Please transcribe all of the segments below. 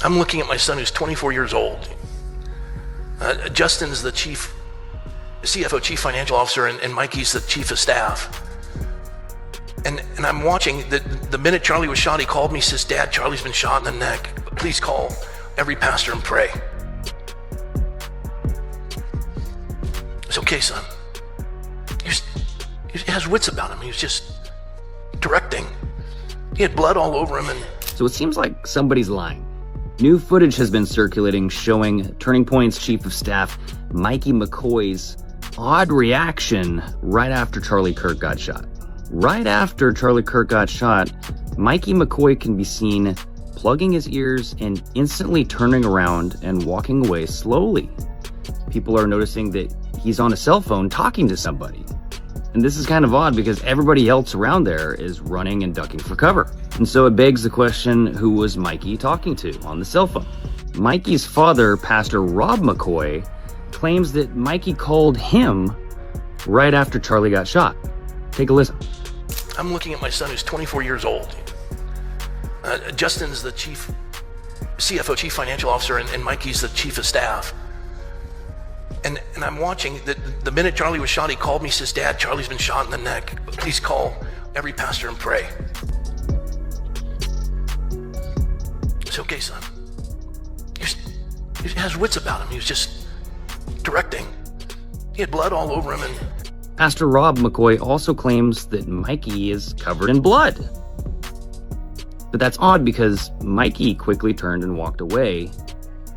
I'm looking at my son who's 24 years old. Justin's the CFO, chief financial officer, and Mikey's the chief of staff. And I'm watching, the minute Charlie was shot, he called me, says, "Dad, Charlie's been shot in the neck. Please call every pastor and pray." It's okay, son. He has wits about him. He was just directing. He had blood all over him. So it seems like somebody's lying. New footage has been circulating showing Turning Point's chief of staff, Mikey McCoy's odd reaction right after Charlie Kirk got shot. Right after Charlie Kirk got shot, Mikey McCoy can be seen plugging his ears and instantly turning around and walking away slowly. People are noticing that he's on a cell phone talking to somebody. And this is kind of odd because everybody else around there is running and ducking for cover. And so it begs the question, who was Mikey talking to on the cell phone? Mikey's father, Pastor Rob McCoy, claims that Mikey called him right after Charlie got shot. Take a listen. I'm looking at my son who's 24 years old. Justin's the CFO, chief financial officer, and Mikey's the chief of staff. And I'm watching, the minute Charlie was shot, he called me, says, "Dad, Charlie's been shot in the neck. Please call every pastor and pray." It's okay, son. He has wits about him. He was just directing. He had blood all over him. And Pastor Rob McCoy also claims that Mikey is covered in blood. But that's odd because Mikey quickly turned and walked away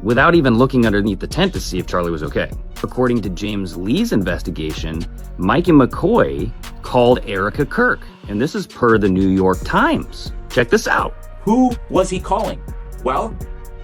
without even looking underneath the tent to see if Charlie was okay. According to James Lee's investigation, Mikey McCoy called Erika Kirk, and this is per the New York Times. Check this out. Who was he calling? Well,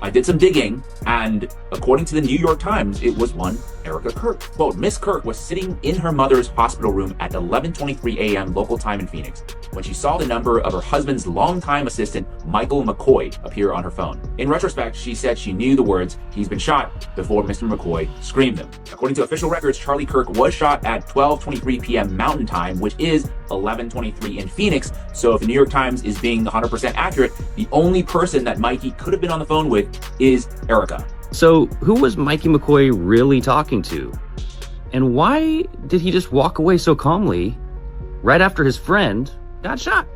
I did some digging, and according to the New York Times, it was one Erika Kirk. Quote, Miss Kirk was sitting in her mother's hospital room at 11:23 a.m. local time in Phoenix when she saw the number of her husband's longtime assistant, Michael McCoy, appear on her phone. In retrospect, she said she knew the words, "He's been shot," before Mr. McCoy screamed them. According to official records, Charlie Kirk was shot at 12:23 p.m. Mountain Time, which is 11:23 in Phoenix. So if the New York Times is being 100% accurate, the only person that Mikey could have been on the phone with is Erika. So who was Mikey McCoy really talking to? And why did he just walk away so calmly right after his friend got shot?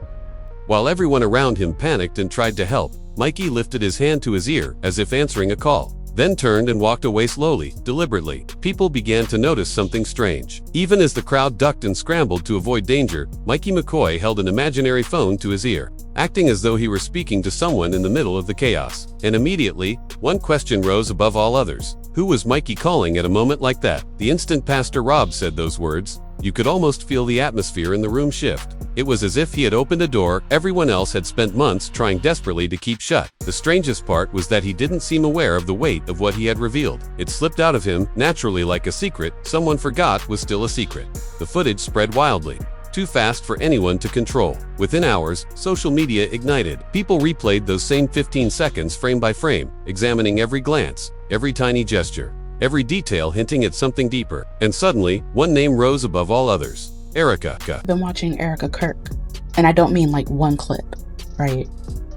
While everyone around him panicked and tried to help, Mikey lifted his hand to his ear as if answering a call, then turned and walked away slowly, deliberately. People began to notice something strange. Even as the crowd ducked and scrambled to avoid danger, Mikey McCoy held an imaginary phone to his ear, acting as though he were speaking to someone in the middle of the chaos. And immediately, one question rose above all others. Who was Mikey calling at a moment like that? The instant Pastor Rob said those words, you could almost feel the atmosphere in the room shift. It was as if he had opened a door everyone else had spent months trying desperately to keep shut. The strangest part was that he didn't seem aware of the weight of what he had revealed. It slipped out of him, naturally like a secret someone forgot was still a secret. The footage spread wildly. Too fast for anyone to control. Within hours, social media ignited. People replayed those same 15 seconds frame by frame, examining every glance, every tiny gesture, every detail hinting at something deeper. And suddenly, one name rose above all others. Erika. I've been watching Erika Kirk, and I don't mean like one clip, right?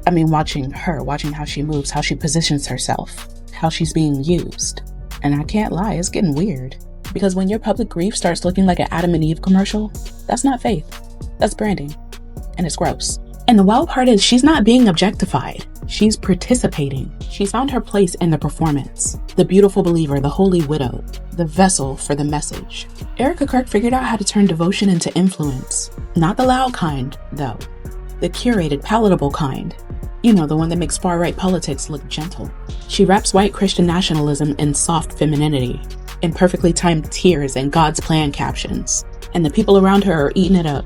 I mean watching her, watching how she moves, how she positions herself, how she's being used. And I can't lie, it's getting weird. Because when your public grief starts looking like an Adam and Eve commercial, that's not faith, that's branding, and it's gross. And the wild part is she's not being objectified. She's participating. She's found her place in the performance. The beautiful believer, the holy widow, the vessel for the message. Erika Kirk figured out how to turn devotion into influence. Not the loud kind, though. The curated, palatable kind. You know, the one that makes far-right politics look gentle. She wraps white Christian nationalism in soft femininity, in perfectly timed tears and God's plan captions. And the people around her are eating it up.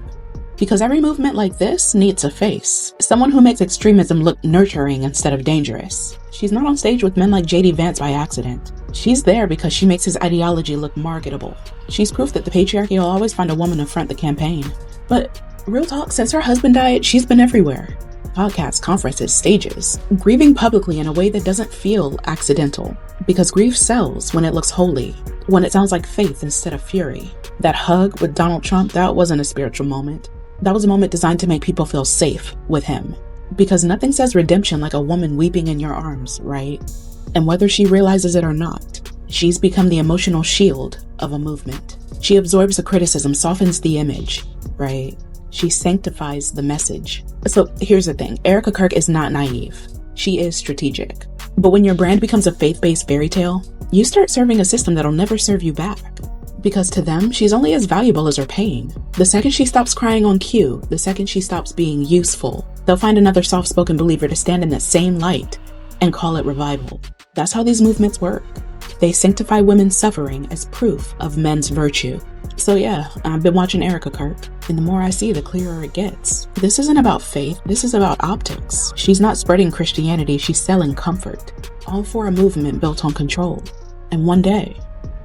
Because every movement like this needs a face. Someone who makes extremism look nurturing instead of dangerous. She's not on stage with men like J.D. Vance by accident. She's there because she makes his ideology look marketable. She's proof that the patriarchy will always find a woman to front the campaign. But real talk, since her husband died, she's been everywhere. Podcasts, conferences, stages. Grieving publicly in a way that doesn't feel accidental. Because grief sells when it looks holy. When it sounds like faith instead of fury. That hug with Donald Trump, that wasn't a spiritual moment. That was a moment designed to make people feel safe with him. Because nothing says redemption like a woman weeping in your arms, right? And whether she realizes it or not, she's become the emotional shield of a movement. She absorbs the criticism, softens the image, right? She sanctifies the message. So here's the thing, Erika Kirk is not naive. She is strategic. But when your brand becomes a faith-based fairy tale, you start serving a system that'll never serve you back. Because to them, she's only as valuable as her pain. The second she stops crying on cue, the second she stops being useful, they'll find another soft-spoken believer to stand in that same light and call it revival. That's how these movements work. They sanctify women's suffering as proof of men's virtue. So yeah, I've been watching Erika Kirk, and the more I see, the clearer it gets. This isn't about faith, this is about optics. She's not spreading Christianity, she's selling comfort. All for a movement built on control. And one day,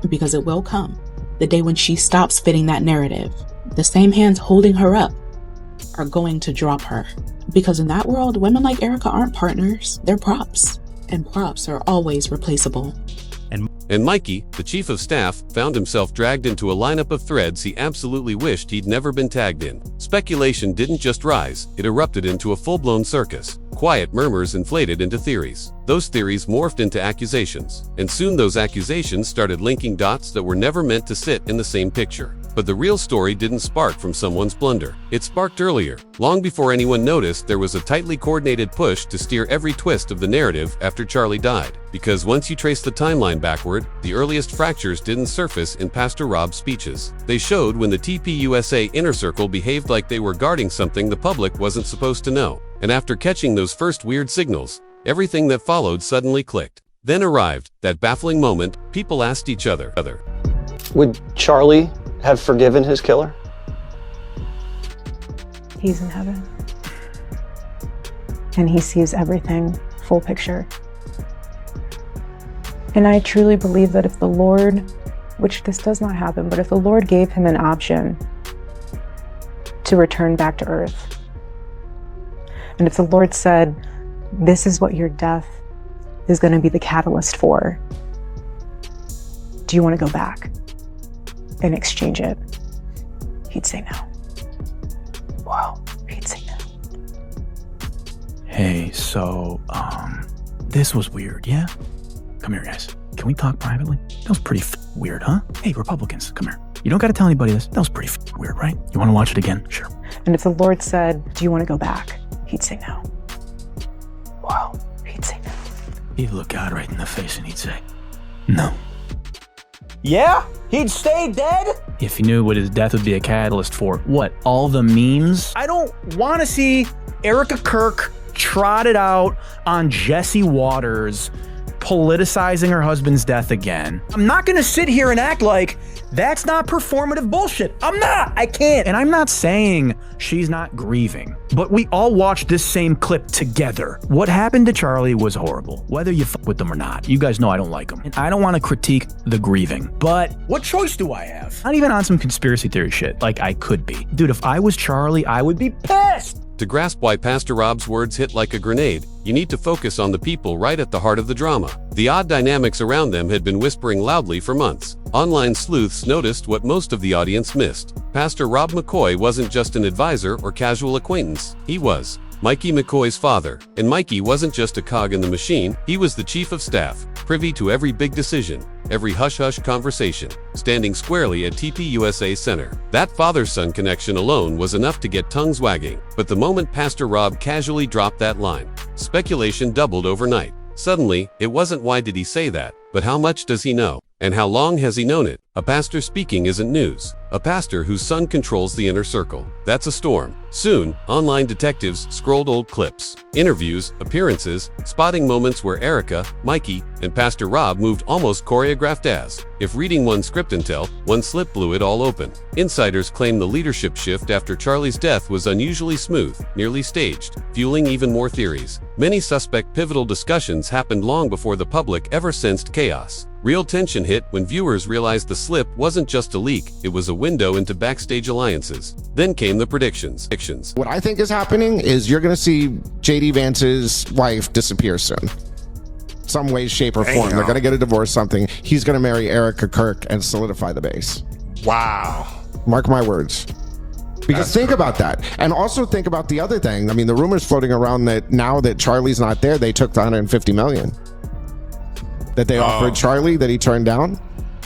because it will come, the day when she stops fitting that narrative, the same hands holding her up are going to drop her. Because in that world, women like Erika aren't partners, they're props. And props are always replaceable. And Mikey, the chief of staff, found himself dragged into a lineup of threads he absolutely wished he'd never been tagged in. Speculation didn't just rise, it erupted into a full-blown circus. Quiet murmurs inflated into theories. Those theories morphed into accusations. And soon those accusations started linking dots that were never meant to sit in the same picture. But the real story didn't spark from someone's blunder. It sparked earlier. Long before anyone noticed, there was a tightly coordinated push to steer every twist of the narrative after Charlie died. Because once you trace the timeline backward, the earliest fractures didn't surface in Pastor Rob's speeches. They showed when the TPUSA inner circle behaved like they were guarding something the public wasn't supposed to know. And after catching those first weird signals, everything that followed suddenly clicked. Then arrived that baffling moment. People asked each other, would Charlie have forgiven his killer? He's in heaven. And he sees everything, full picture. And I truly believe that if the Lord, which this does not happen, but if the Lord gave him an option to return back to earth, and if the Lord said, this is what your death is going to be the catalyst for, do you want to go back and exchange it? He'd say no. Wow. He'd say no. Hey, so, this was weird, yeah? Come here, guys. Can we talk privately? That was pretty weird, huh? Hey, Republicans, come here. You don't gotta tell anybody this. That was pretty weird, right? You wanna watch it again? Sure. And if the Lord said, do you want to go back? He'd say no. Wow. He'd say no. He'd look God right in the face and he'd say, no. Yeah? He'd stay dead? If he knew what his death would be a catalyst for. What, all the memes? I don't want to see Erika Kirk trotted out on Jesse Waters politicizing her husband's death again. I'm not going to sit here and act like that's not performative bullshit. I'm not. I can't. And I'm not saying she's not grieving, but we all watched this same clip together. What happened to Charlie was horrible, whether you fuck with them or not. You guys know I don't like them. And I don't want to critique the grieving, but What choice do I have? not even on some conspiracy theory shit like I could be. Dude, if I was Charlie, I would be pissed. To grasp why Pastor Rob's words hit like a grenade, you need to focus on the people right at the heart of the drama. The odd dynamics around them had been whispering loudly for months. Online sleuths noticed what most of the audience missed. Pastor Rob McCoy wasn't just an advisor or casual acquaintance. He was Mikey McCoy's father. And Mikey wasn't just a cog in the machine, he was the chief of staff, privy to every big decision, every hush-hush conversation, standing squarely at TPUSA Center. That father-son connection alone was enough to get tongues wagging. But the moment Pastor Rob casually dropped that line, speculation doubled overnight. Suddenly, it wasn't why did he say that, but how much does he know? And how long has he known it? A pastor speaking isn't news. A pastor whose son controls the inner circle. That's a storm. Soon, online detectives scrolled old clips, interviews, appearances, spotting moments where Erika, Mikey, and Pastor Rob moved almost choreographed as if reading one script until one slip blew it all open. Insiders claim the leadership shift after Charlie's death was unusually smooth, nearly staged, fueling even more theories. Many suspect pivotal discussions happened long before the public ever sensed chaos. Real tension hit when viewers realized the slip wasn't just a leak, it was a window into backstage alliances. Then came the predictions. What I think is happening is you're going to see JD Vance's wife disappear soon. Some way, shape, or form. They're going to get a divorce, something. He's going to marry Erika Kirk and solidify the base. Wow. Mark my words. Because think about that. And also think about the other thing. I mean, the rumors floating around that now that Charlie's not there, they took the $150 million that they offered Charlie that he turned down.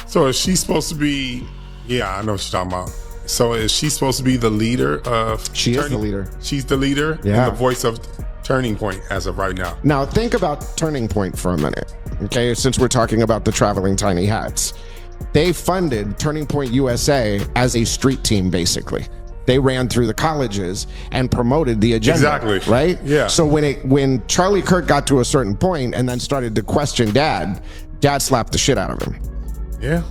So is she supposed to be, I know what you're talking about. So is she supposed to be the leader of She is the leader. She's the leader and the voice of Turning Point as of right now. Now think about Turning Point for a minute, okay? Since we're talking about the traveling tiny hats. They funded Turning Point USA as a street team, basically. They ran through the colleges and promoted the agenda. Exactly. Right? Yeah. So when Charlie Kirk got to a certain point and then started to question Dad slapped the shit out of him. Yeah.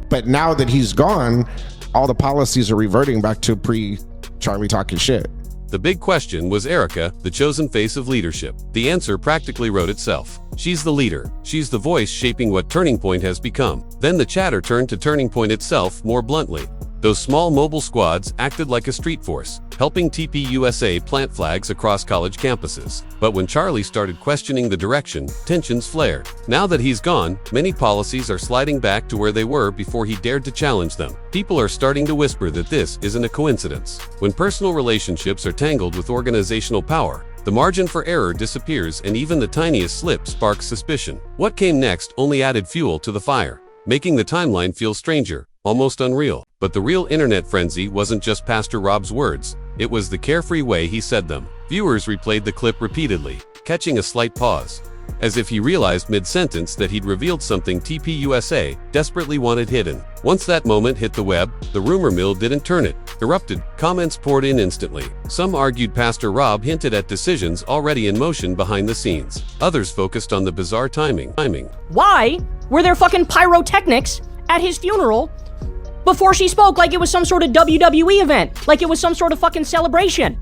But now that he's gone, all the policies are reverting back to pre-Charlie talking shit. The big question was Erika, the chosen face of leadership. The answer practically wrote itself. She's the leader. She's the voice shaping what Turning Point has become. Then the chatter turned to Turning Point itself more bluntly. Those small mobile squads acted like a street force, helping TPUSA plant flags across college campuses. But when Charlie started questioning the direction, tensions flared. Now that he's gone, many policies are sliding back to where they were before he dared to challenge them. People are starting to whisper that this isn't a coincidence. When personal relationships are tangled with organizational power, the margin for error disappears and even the tiniest slip sparks suspicion. What came next only added fuel to the fire, making the timeline feel stranger, almost unreal. But the real internet frenzy wasn't just Pastor Rob's words, it was the carefree way he said them. Viewers replayed the clip repeatedly, catching a slight pause, as if he realized mid-sentence that he'd revealed something TPUSA desperately wanted hidden. Once that moment hit the web, the rumor mill didn't turn it. Erupted, comments poured in instantly. Some argued Pastor Rob hinted at decisions already in motion behind the scenes. Others focused on the bizarre timing. Why were there fucking pyrotechnics at his funeral before she spoke like it was some sort of WWE event, like it was some sort of fucking celebration?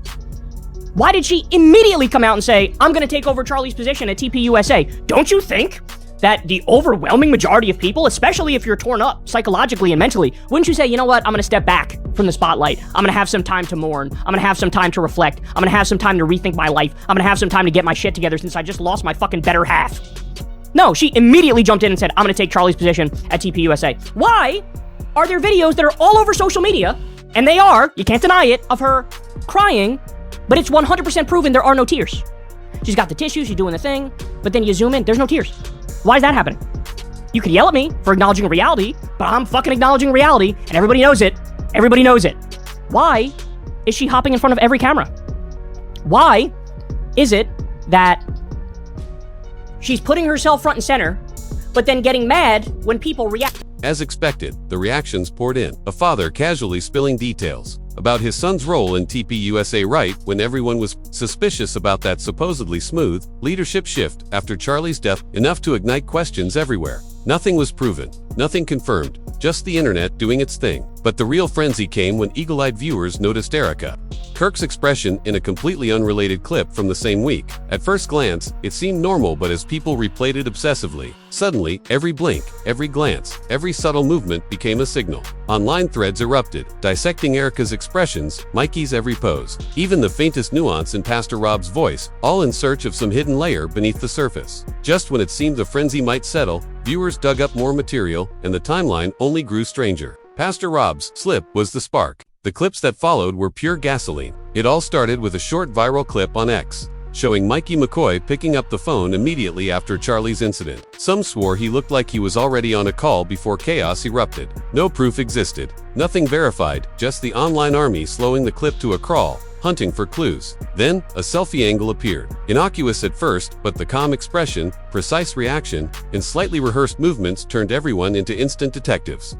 Why did she immediately come out and say, I'm gonna take over Charlie's position at TPUSA? Don't you think that the overwhelming majority of people, especially if you're torn up psychologically and mentally, wouldn't you say, you know what, I'm gonna step back from the spotlight. I'm gonna have some time to mourn. I'm gonna have some time to reflect. I'm gonna have some time to rethink my life. I'm gonna have some time to get my shit together since I just lost my fucking better half. No, she immediately jumped in and said, I'm gonna take Charlie's position at TPUSA. Why are there videos that are all over social media, and they are, you can't deny it, of her crying, but it's 100% proven there are no tears. She's got the tissue, she's doing the thing, but then you zoom in, there's no tears. Why is that happening? You could yell at me for acknowledging reality, but I'm fucking acknowledging reality, and everybody knows it. Everybody knows it. Why is she hopping in front of every camera? Why is it that she's putting herself front and center, but then getting mad when people react? As expected, the reactions poured in. A father casually spilling details about his son's role in TPUSA right when everyone was suspicious about that supposedly smooth leadership shift after Charlie's death, enough to ignite questions everywhere. Nothing was proven, nothing confirmed, just the internet doing its thing. But the real frenzy came when eagle-eyed viewers noticed Erika Kirk's expression in a completely unrelated clip from the same week. At first glance, it seemed normal, but as people replayed it obsessively, suddenly, every blink, every glance, every subtle movement became a signal. Online threads erupted, dissecting Erika's expressions, Mikey's every pose, even the faintest nuance in Pastor Rob's voice, all in search of some hidden layer beneath the surface. Just when it seemed the frenzy might settle, viewers dug up more material, and the timeline only grew stranger. Pastor Rob's slip was the spark. The clips that followed were pure gasoline. It all started with a short viral clip on X, showing Mikey McCoy picking up the phone immediately after Charlie's incident. Some swore he looked like he was already on a call before chaos erupted. No proof existed, nothing verified, just the online army slowing the clip to a crawl, hunting for clues. Then, a selfie angle appeared. Innocuous at first, but the calm expression, precise reaction, and slightly rehearsed movements turned everyone into instant detectives.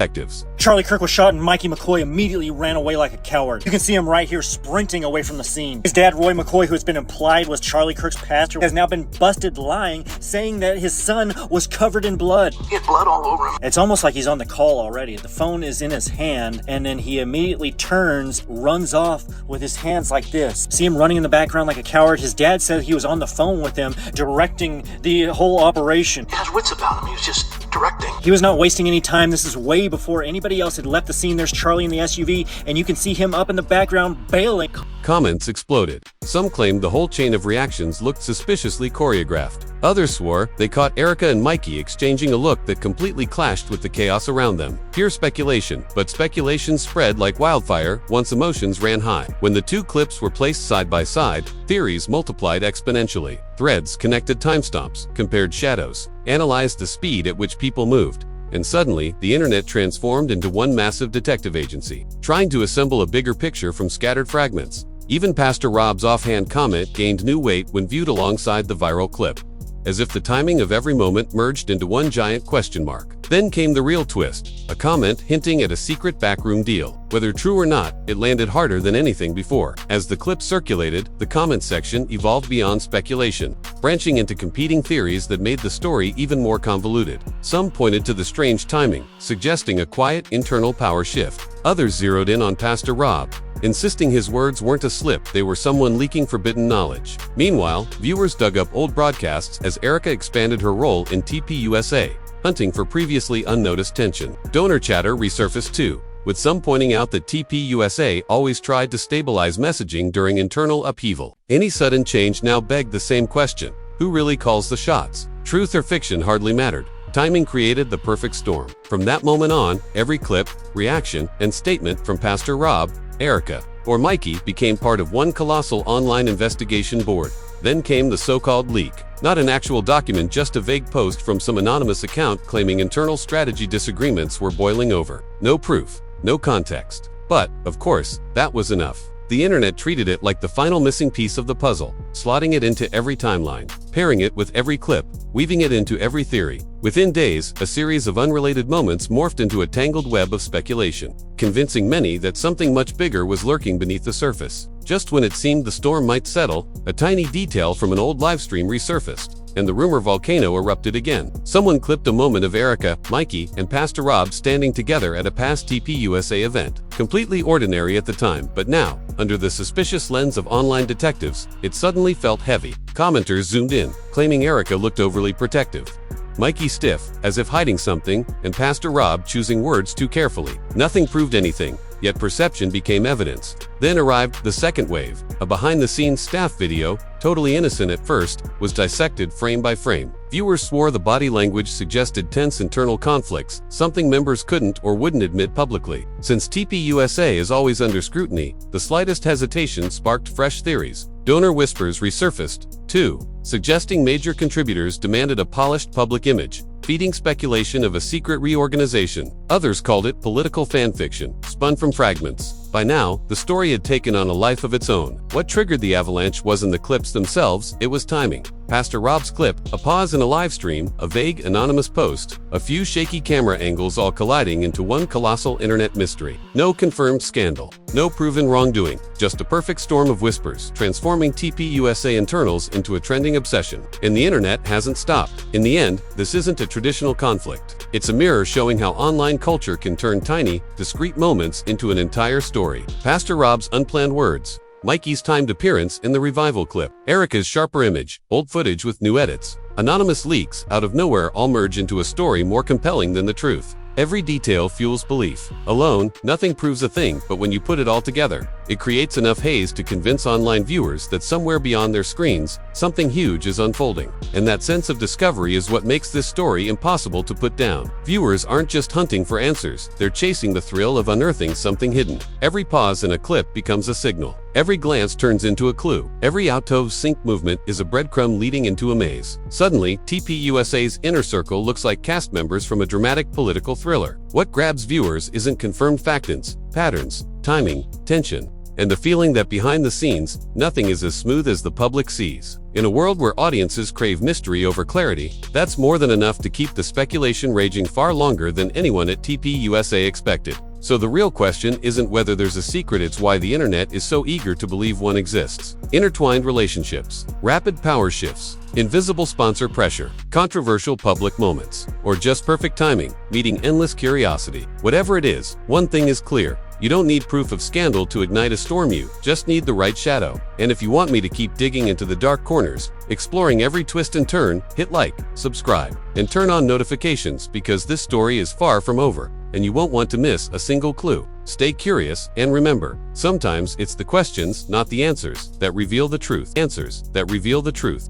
Charlie Kirk was shot and Mikey McCoy immediately ran away like a coward. You can see him right here sprinting away from the scene. His dad, Roy McCoy, who has been implied was Charlie Kirk's pastor, has now been busted lying, saying that his son was covered in blood. He had blood all over him. It's almost like he's on the call already. The phone is in his hand, and then he immediately turns, runs off with his hands like this. See him running in the background like a coward. His dad said he was on the phone with him, directing the whole operation. He has wits about him. He was just directing. He was not wasting any time. This is way before anybody else had left the scene. There's Charlie in the SUV, and you can see him up in the background bailing. Comments exploded. Some claimed the whole chain of reactions looked suspiciously choreographed. Others swore they caught Erika and Mikey exchanging a look that completely clashed with the chaos around them. Pure speculation, but speculation spread like wildfire once emotions ran high. When the two clips were placed side by side, theories multiplied exponentially. Threads connected timestamps, compared shadows, analyzed the speed at which people moved. And suddenly, the internet transformed into one massive detective agency, trying to assemble a bigger picture from scattered fragments. Even Pastor Rob's offhand comment gained new weight when viewed alongside the viral clip, as if the timing of every moment merged into one giant question mark. Then came the real twist, a comment hinting at a secret backroom deal. Whether true or not, it landed harder than anything before. As the clip circulated, the comment section evolved beyond speculation, branching into competing theories that made the story even more convoluted. Some pointed to the strange timing, suggesting a quiet internal power shift. Others zeroed in on Pastor Rob, insisting his words weren't a slip, they were someone leaking forbidden knowledge. Meanwhile, viewers dug up old broadcasts as Erika expanded her role in TPUSA, hunting for previously unnoticed tension. Donor chatter resurfaced too, with some pointing out that TPUSA always tried to stabilize messaging during internal upheaval. Any sudden change now begged the same question: who really calls the shots? Truth or fiction hardly mattered. Timing created the perfect storm. From that moment on, every clip, reaction, and statement from Pastor Rob, Erika, or Mikey became part of one colossal online investigation board. Then came the so-called leak. Not an actual document, just a vague post from some anonymous account claiming internal strategy disagreements were boiling over. No proof, no context. But, of course, that was enough. The internet treated it like the final missing piece of the puzzle, slotting it into every timeline, pairing it with every clip, weaving it into every theory. Within days, a series of unrelated moments morphed into a tangled web of speculation, convincing many that something much bigger was lurking beneath the surface. Just when it seemed the storm might settle, a tiny detail from an old livestream resurfaced, and the rumor volcano erupted again. Someone clipped a moment of Erika, Mikey, and Pastor Rob standing together at a past TPUSA event. Completely ordinary at the time, but now, under the suspicious lens of online detectives, it suddenly felt heavy. Commenters zoomed in, claiming Erika looked overly protective, Mikey stiff, as if hiding something, and Pastor Rob choosing words too carefully. Nothing proved anything, yet perception became evidence. Then arrived the second wave. A behind-the-scenes staff video, totally innocent at first, was dissected frame by frame. Viewers swore the body language suggested tense internal conflicts, something members couldn't or wouldn't admit publicly. Since TPUSA is always under scrutiny, the slightest hesitation sparked fresh theories. Donor whispers resurfaced, too, suggesting major contributors demanded a polished public image, feeding speculation of a secret reorganization. Others called it political fanfiction, spun from fragments. By now, the story had taken on a life of its own. What triggered the avalanche wasn't the clips themselves, it was timing. Pastor Rob's clip, a pause in a live stream, a vague anonymous post, a few shaky camera angles all colliding into one colossal internet mystery. No confirmed scandal, no proven wrongdoing, just a perfect storm of whispers, transforming TPUSA internals into a trending obsession. And the internet hasn't stopped. In the end, this isn't a traditional conflict. It's a mirror showing how online culture can turn tiny, discrete moments into an entire story. Pastor Rob's unplanned words, Mikey's timed appearance in the revival clip, Erika's sharper image, old footage with new edits, anonymous leaks out of nowhere all merge into a story more compelling than the truth. Every detail fuels belief. Alone, nothing proves a thing, but when you put it all together, it creates enough haze to convince online viewers that somewhere beyond their screens, something huge is unfolding. And that sense of discovery is what makes this story impossible to put down. Viewers aren't just hunting for answers, they're chasing the thrill of unearthing something hidden. Every pause in a clip becomes a signal. Every glance turns into a clue. Every out-of-sync movement is a breadcrumb leading into a maze. Suddenly, TPUSA's inner circle looks like cast members from a dramatic political thriller. What grabs viewers isn't confirmed factants, patterns, timing, tension, and the feeling that behind the scenes, nothing is as smooth as the public sees. In a world where audiences crave mystery over clarity, that's more than enough to keep the speculation raging far longer than anyone at TPUSA expected. So the real question isn't whether there's a secret, it's why the internet is so eager to believe one exists. Intertwined relationships, rapid power shifts, invisible sponsor pressure, controversial public moments, or just perfect timing, meeting endless curiosity. Whatever it is, one thing is clear. You don't need proof of scandal to ignite a storm, you just need the right shadow. And if you want me to keep digging into the dark corners, exploring every twist and turn, hit like, subscribe, and turn on notifications, because this story is far from over, and you won't want to miss a single clue. Stay curious, and remember, sometimes it's the questions, not the answers, that reveal the truth. Answers that reveal the truth.